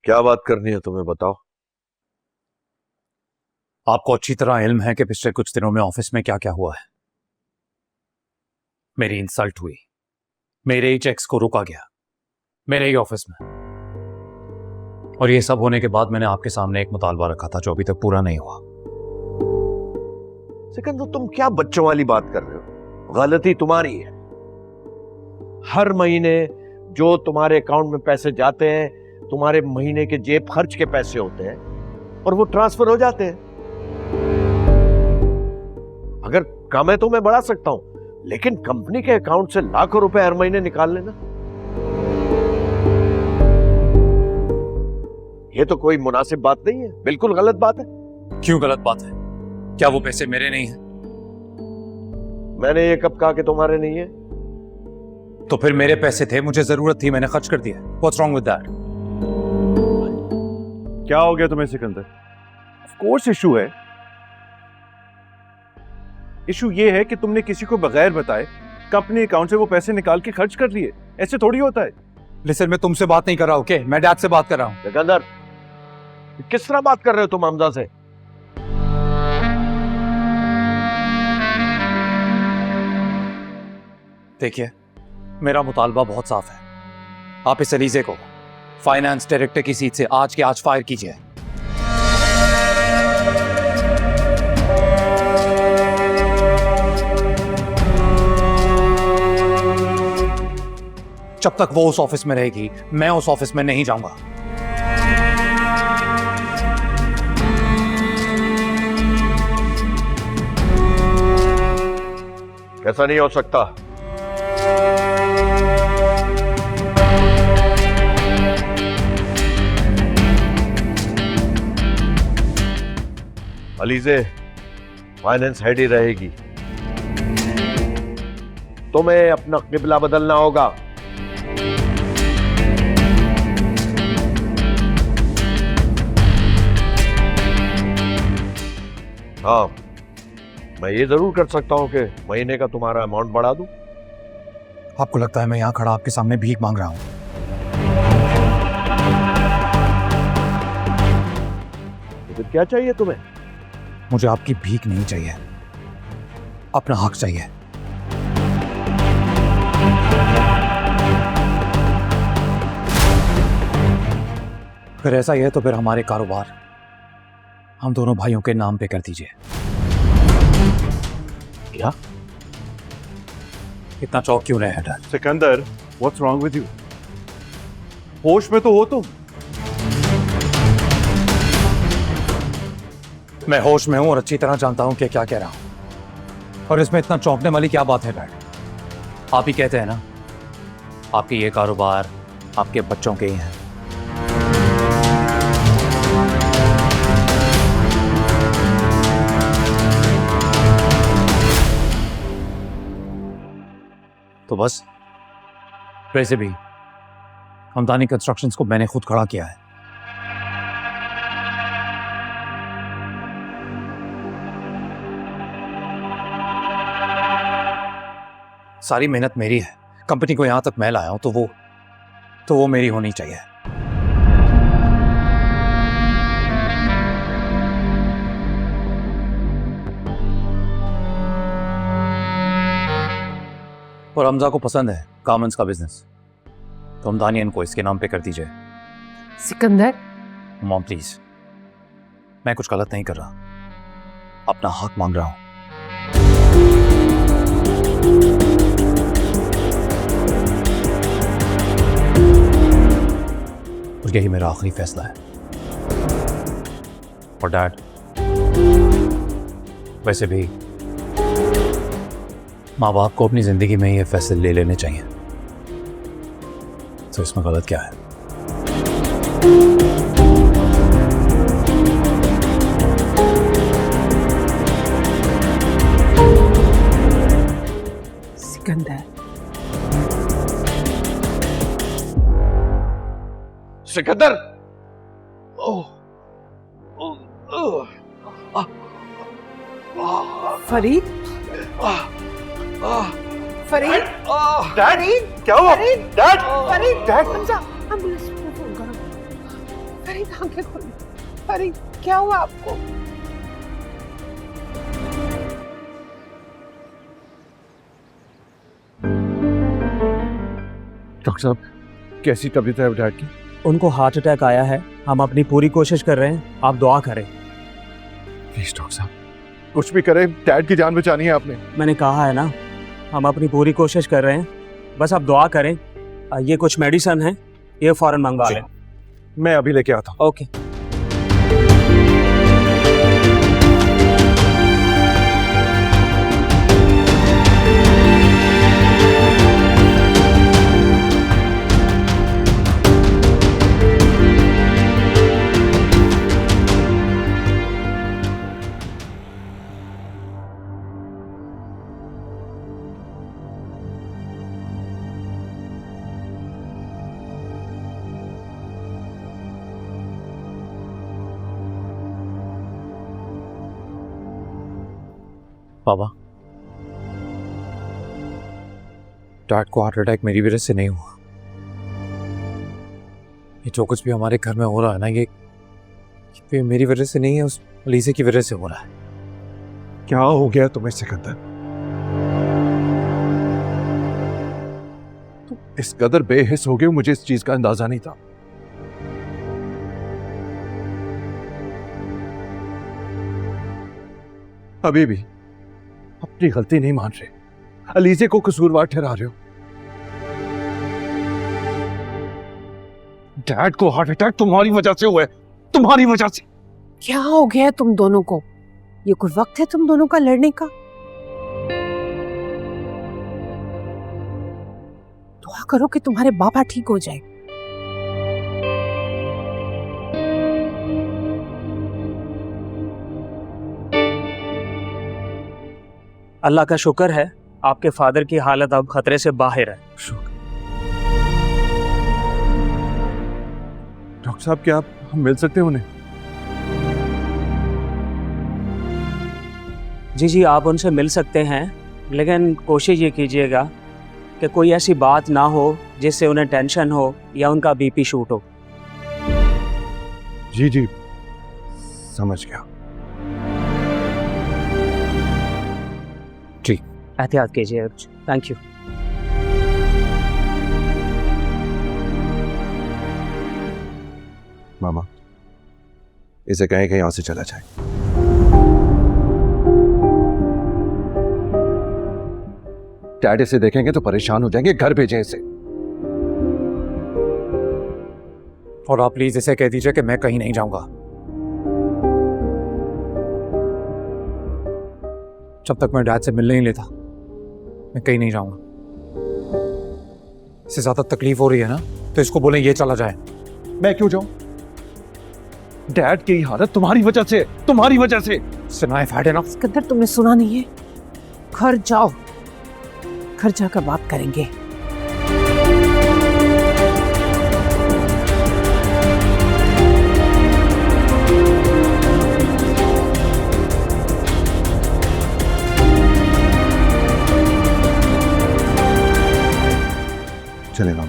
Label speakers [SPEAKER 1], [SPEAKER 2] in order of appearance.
[SPEAKER 1] क्या बात करनी है तुम्हें, बताओ।
[SPEAKER 2] आपको अच्छी तरह इल्म है कि पिछले कुछ दिनों में ऑफिस में क्या क्या हुआ है। मेरी इंसल्ट हुई, मेरे ही चेक्स को रोका गया, मेरे ही ऑफिस में। और ये सब होने के बाद मैंने आपके सामने एक मुतालबा रखा था जो अभी तक पूरा नहीं हुआ।
[SPEAKER 1] सिकंदर, तुम क्या बच्चों वाली बात कर रहे हो? गलती तुम्हारी है। हर महीने जो तुम्हारे अकाउंट में पैसे जाते हैं, तुम्हारे महीने के जेब खर्च के पैसे होते हैं और वो ट्रांसफर हो जाते हैं। अगर कम है तो मैं बढ़ा सकता हूं, लेकिन कंपनी के अकाउंट से लाखों रुपए हर महीने निकाल लेना, ये तो कोई मुनासिब बात नहीं है, बिल्कुल गलत बात है।
[SPEAKER 2] क्यों गलत बात है? क्या वो पैसे मेरे नहीं हैं?
[SPEAKER 1] मैंने ये कब कहा कि तुम्हारे नहीं है?
[SPEAKER 2] तो फिर मेरे पैसे थे, मुझे जरूरत थी, मैंने खर्च कर दिया। What's wrong with that?
[SPEAKER 3] क्या हो गया तुम्हें सिकंदर? ऑफ कोर्स इशू है। इशू ये है कि तुमने किसी को बगैर बताए कंपनी अकाउंट से वो पैसे निकाल के खर्च कर लिए। ऐसे थोड़ी होता है।
[SPEAKER 2] लिसन, मैं तुमसे बात नहीं कर रहा हूं, ओके? मैं डैड से बात कर रहा हूं।
[SPEAKER 1] सिकंदर, किस तरह बात कर रहे हो तुम हमजा से?
[SPEAKER 2] देखिए, मेरा मुतालबा बहुत साफ है। आप इस अलीजे को फाइनेंस डायरेक्टर की सीट से आज के आज फायर कीजिए। जब तक वो उस ऑफिस में रहेगी, मैं उस ऑफिस में नहीं जाऊंगा।
[SPEAKER 1] ऐसा नहीं हो सकता। अलीजे फाइनेंस हेड ही रहेगी। तुम्हें अपना किबला बदलना होगा। हाँ, मैं ये जरूर कर सकता हूं कि महीने का तुम्हारा अमाउंट बढ़ा दूं।
[SPEAKER 2] आपको लगता है मैं यहां खड़ा आपके सामने भीख मांग रहा हूं?
[SPEAKER 1] तो फिर क्या चाहिए तुम्हें?
[SPEAKER 2] मुझे आपकी भीख नहीं चाहिए, अपना हक चाहिए। अगर ऐसा ही है तो फिर हमारे कारोबार हम दोनों भाइयों के नाम पे कर दीजिए।
[SPEAKER 1] क्या?
[SPEAKER 2] इतना चौक क्यों रहे हैं dad?
[SPEAKER 3] Sikandar, what's wrong with you? होश में तो हो तुम।
[SPEAKER 2] मैं होश में हूं और अच्छी तरह जानता हूं कि क्या कह रहा हूं। और इसमें इतना चौंकने वाली क्या बात है डैड? आप ही कहते हैं ना, आपके ये कारोबार आपके बच्चों के ही हैं। तो बस, वैसे भी हमदानी कंस्ट्रक्शंस को मैंने खुद खड़ा किया है। सारी मेहनत मेरी है, कंपनी को यहां तक मैं लाया हूं, तो वो मेरी होनी चाहिए। और हमजा को पसंद है गारमेंट्स का बिजनेस, तो हमदानियन को इसके नाम पे कर दीजिए।
[SPEAKER 4] सिकंदर,
[SPEAKER 2] मॉम प्लीज, मैं कुछ गलत नहीं कर रहा, अपना हक मांग रहा हूं। और यही मेरा आखिरी फैसला है। और डैड, वैसे भी माँ बाप को अपनी जिंदगी में ये फैसले ले लेने चाहिए, तो इसमें गलत क्या है?
[SPEAKER 4] सिकंदर,
[SPEAKER 1] सिकंदर,
[SPEAKER 4] फरीद, फरीद,
[SPEAKER 3] डैड, क्या हुआ? Dad,
[SPEAKER 4] Farid,
[SPEAKER 3] dad,
[SPEAKER 4] Hamza, ambulance को फोन करो। फरीद आंखें खोली। फरीद क्या हुआ आपको?
[SPEAKER 3] डॉक्टर साहब, कैसी तबीयत है डैड की?
[SPEAKER 5] उनको हार्ट अटैक आया है। हम अपनी पूरी कोशिश कर रहे हैं, आप दुआ करें।
[SPEAKER 3] प्लीज डॉक्टर साहब, कुछ भी करें, डैड की जान बचानी है आपने।
[SPEAKER 5] मैंने कहा है ना, हम अपनी पूरी कोशिश कर रहे हैं, बस आप दुआ करें। ये कुछ मेडिसिन है, ये फौरन मंगवा लें।
[SPEAKER 3] मैं अभी लेके आता हूँ।
[SPEAKER 5] ओके।
[SPEAKER 2] बाबा, डैड को हार्ट अटैक मेरी वजह से नहीं हुआ। ये जो कुछ भी हमारे घर में हो रहा है ना, ये मेरी वजह से नहीं है, उस अलीज़े की वजह से हो रहा है।
[SPEAKER 3] क्या हो गया तुम्हें सिकंदर? तुम इस कदर बेहिस हो गए, मुझे इस चीज का अंदाजा नहीं था। अभी भी अपनी गलती नहीं मान रहे, अलीज़े को कसूरवार ठहरा रहे हो। डैड को हार्ट अटैक तुम्हारी वजह से हुआ है, तुम्हारी वजह से।
[SPEAKER 4] क्या हो गया तुम दोनों को? ये कोई वक्त है तुम दोनों का लड़ने का? दुआ करो कि तुम्हारे बाबा ठीक हो जाए।
[SPEAKER 5] अल्लाह का शुक्र है, आपके फादर की हालत अब खतरे से बाहर है।
[SPEAKER 3] डॉक्टर साहब, क्या हम मिल सकते हैं उन्हें?
[SPEAKER 5] जी जी, आप उनसे मिल सकते हैं, लेकिन कोशिश ये कीजिएगा कि कोई ऐसी बात ना हो जिससे उन्हें टेंशन हो या उनका बीपी शूट हो।
[SPEAKER 3] जी जी, समझ गया।
[SPEAKER 5] एहतियात कीजिए। Thank you.
[SPEAKER 3] मामा, इसे कहें कि यहां से चला जाए। डैड इसे देखेंगे तो परेशान हो जाएंगे, घर भेजें इसे।
[SPEAKER 2] और आप प्लीज इसे कह दीजिए कि मैं कहीं नहीं जाऊंगा जब तक मैं डैड से मिलने नहीं लेता। मैं कहीं नहीं जाऊंगा। इससे ज्यादा तकलीफ हो रही है ना, तो इसको बोलें ये चला जाए।
[SPEAKER 3] मैं क्यों जाऊं? डैड की हालत तुम्हारी वजह से, तुम्हारी वजह से।
[SPEAKER 2] I've had enough।
[SPEAKER 4] सिकंदर, तुमने सुना नहीं है? घर जाओ, घर जाकर बात करेंगे।
[SPEAKER 3] चले मामा।